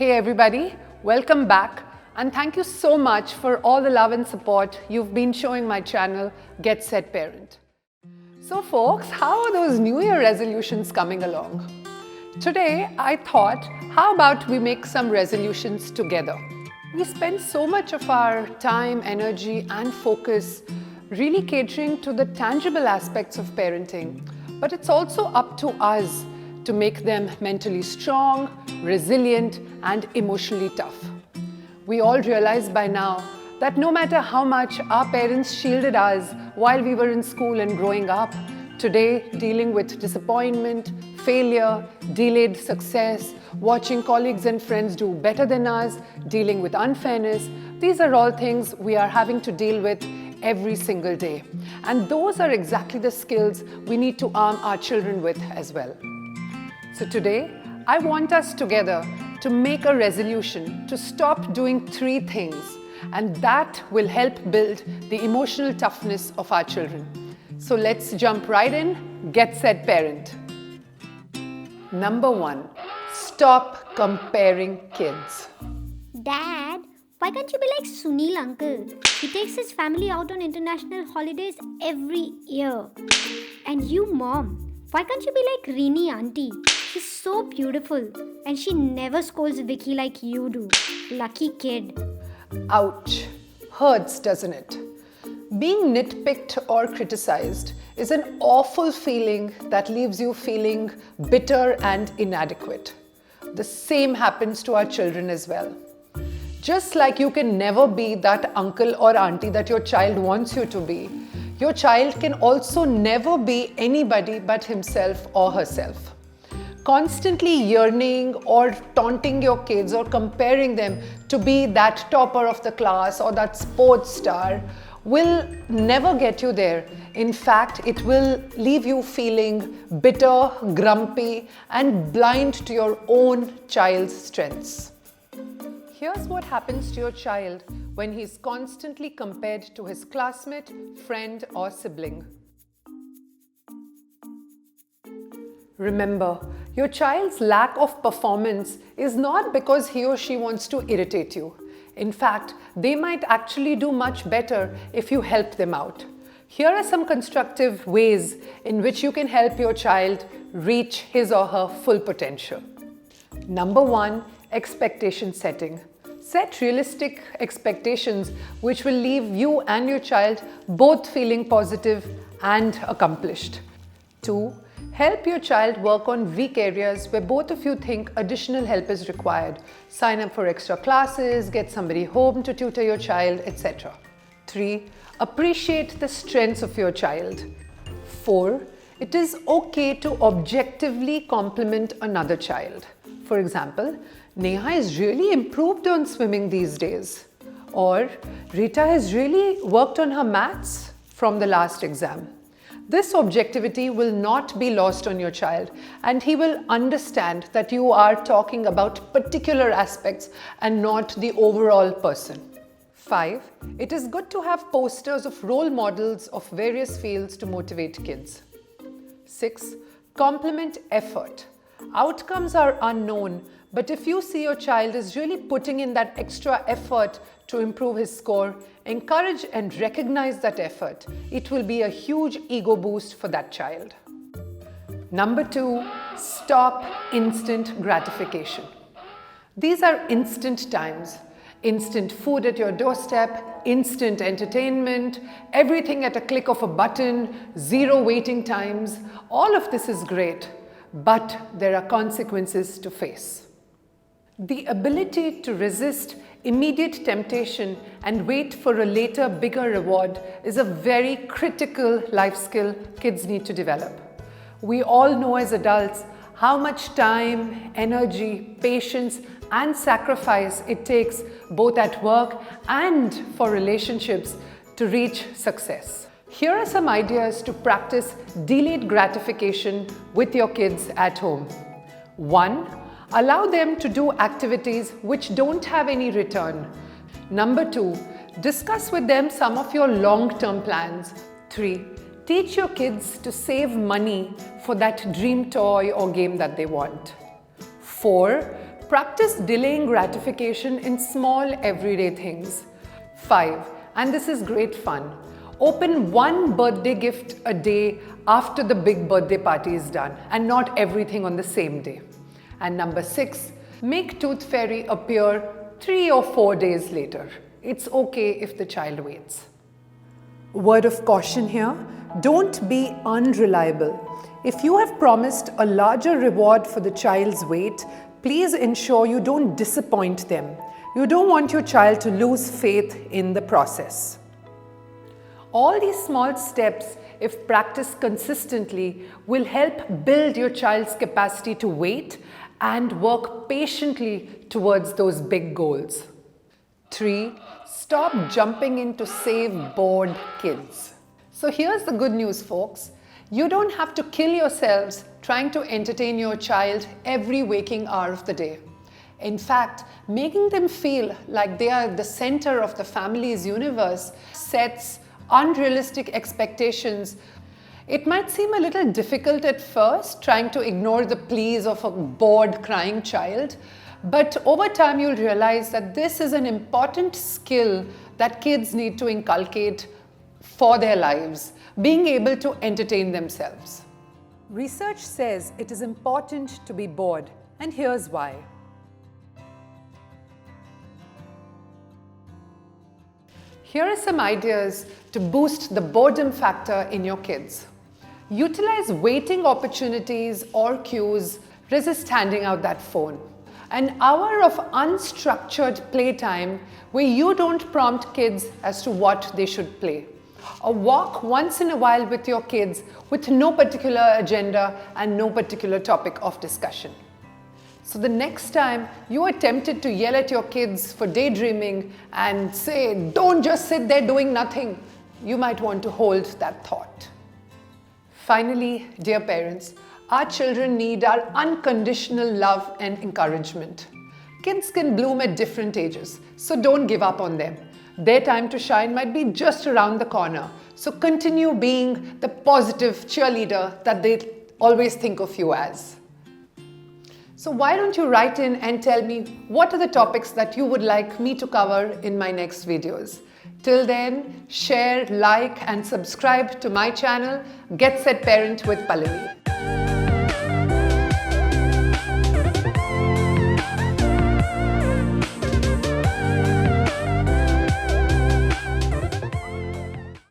Hey everybody, welcome back and thank you so much for all the love and support you've been showing my channel GetSetParent. So folks, how are those New Year resolutions coming along? Today I thought, how about we make some resolutions together? We spend so much of our time, energy and focus really catering to the tangible aspects of parenting, but it's also up to us to make them mentally strong, resilient and emotionally tough. We all realize by now that no matter how much our parents shielded us while we were in school and growing up, today dealing with disappointment, failure, delayed success, watching colleagues and friends do better than us, dealing with unfairness, these are all things we are having to deal with every single day. And those are exactly the skills we need to arm our children with as well. So today, I want us together to make a resolution to stop doing 3 things, and that will help build the emotional toughness of our children. So let's jump right in, Get Set Parent. Number 1, stop comparing kids. Dad, why can't you be like Sunil uncle? He takes his family out on international holidays every year. And you mom, why can't you be like Rini auntie? She's so beautiful and she never scolds Vicky like you do. Lucky kid. Ouch. Hurts, doesn't it? Being nitpicked or criticized is an awful feeling that leaves you feeling bitter and inadequate. The same happens to our children as well. Just like you can never be that uncle or auntie that your child wants you to be, your child can also never be anybody but himself or herself. Constantly yearning or taunting your kids or comparing them to be that topper of the class or that sports star will never get you there. In fact, it will leave you feeling bitter, grumpy, and blind to your own child's strengths. Here's what happens to your child when he's constantly compared to his classmate, friend, or sibling. Remember, your child's lack of performance is not because he or she wants to irritate you. In fact, they might actually do much better if you help them out. Here are some constructive ways in which you can help your child reach his or her full potential. Number 1, expectation setting. Set realistic expectations which will leave you and your child both feeling positive and accomplished. 2, help your child work on weak areas where both of you think additional help is required. Sign up for extra classes, get somebody home to tutor your child, etc. 3, appreciate the strengths of your child. 4, it is okay to objectively compliment another child. For example, Neha is really improved on swimming these days. Or Rita has really worked on her maths from the last exam. This objectivity will not be lost on your child and he will understand that you are talking about particular aspects and not the overall person. 5, it is good to have posters of role models of various fields to motivate kids. 6, compliment effort. Outcomes are unknown, but if you see your child is really putting in that extra effort to improve his score, encourage and recognize that effort. It will be a huge ego boost for that child. Number 2, stop instant gratification. These are instant times. Instant food at your doorstep, instant entertainment, everything at a click of a button, 0 waiting times. All of this is great, but there are consequences to face. The ability to resist immediate temptation and wait for a later, bigger reward is a very critical life skill kids need to develop. We all know as adults how much time, energy, patience, and sacrifice it takes both at work and for relationships to reach success. Here are some ideas to practice delayed gratification with your kids at home. 1, allow them to do activities which don't have any return. Number 2, discuss with them some of your long-term plans. 3, teach your kids to save money for that dream toy or game that they want. 4, Practice delaying gratification in small everyday things. 5. And this is great fun. Open one birthday gift a day after the big birthday party is done and not everything on the same day. And number 6, make Tooth Fairy appear 3 or 4 days later. It's okay if the child waits. Word of caution here, don't be unreliable. If you have promised a larger reward for the child's wait, please ensure you don't disappoint them. You don't want your child to lose faith in the process. All these small steps, if practiced consistently, will help build your child's capacity to wait and work patiently towards those big goals. 3. Stop jumping in to save bored kids. So here's the good news, folks. You don't have to kill yourselves trying to entertain your child every waking hour of the day. In fact, making them feel like they are the center of the family's universe sets unrealistic expectations. It might seem a little difficult at first, trying to ignore the pleas of a bored, crying child, but over time you'll realize that this is an important skill that kids need to inculcate for their lives, being able to entertain themselves. Research says it is important to be bored, and here's why. Here are some ideas to boost the boredom factor in your kids. Utilize waiting opportunities or cues, resist handing out that phone. An hour of unstructured playtime where you don't prompt kids as to what they should play. A walk once in a while with your kids with no particular agenda and no particular topic of discussion. So the next time you are tempted to yell at your kids for daydreaming and say, don't just sit there doing nothing, you might want to hold that thought. Finally, dear parents, our children need our unconditional love and encouragement. Kids can bloom at different ages, so don't give up on them. Their time to shine might be just around the corner, so continue being the positive cheerleader that they always think of you as. So why don't you write in and tell me what are the topics that you would like me to cover in my next videos. Till then, share, like and subscribe to my channel, GetSetParent with Pallavi.